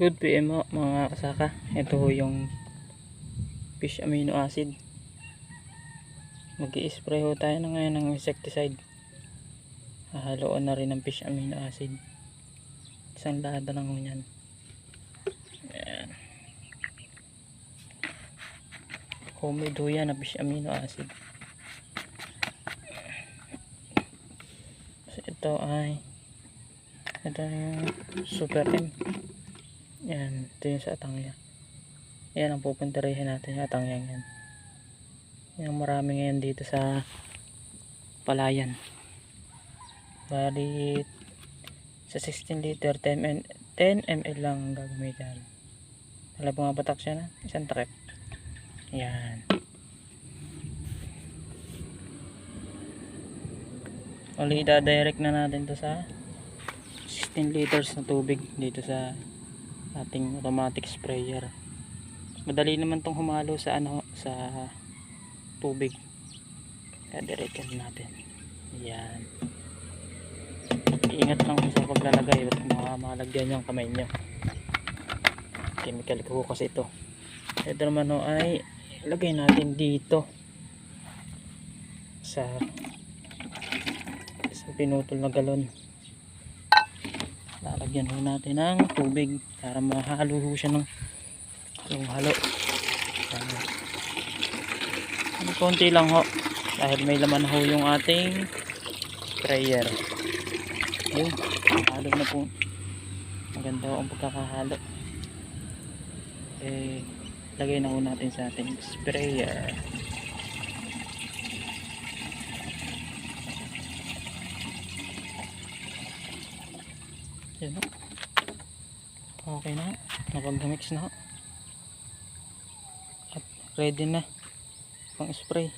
Good PM mo mga kasaka. Ito yung fish amino acid. Mag-i-spray ho tayo na ngayon ng insecticide. Hahaloan na rin ng fish amino acid. Isang lata lang ho yan. Ayan. Homemade ho yan na fish amino acid. So ito yung Super M. Yan, ito yung sa atangya. Yan ang pupuntarihin natin, yung atangyang yan. Yan, marami ngayon dito sa palayan. Bali sa 16 liter 10 ml lang gagamitan. Alam mo nga patak siya na isang takip. Yan. Uli direct na natin to sa 16 liters na tubig dito sa ating automatic sprayer. Madali naman tong humalo sa sa tubig. Kaya diretso natin. Yan. Ingat lang sa paglalagay at malagyan yung kamay nyo. Chemical ko kasi ito. Ito naman ay lagay natin dito sa pinutol na galon. Lalagyan ho natin ng tubig para mahalo ho siya ng halo. Konti lang ho dahil may laman ho yung ating sprayer. Ayun, halo na po. Maganda ho ang pagkakahalo. Lagay na ho natin sa ating sprayer. Yan ho. Okay na, napag-mix na ho. At ready na pang spray.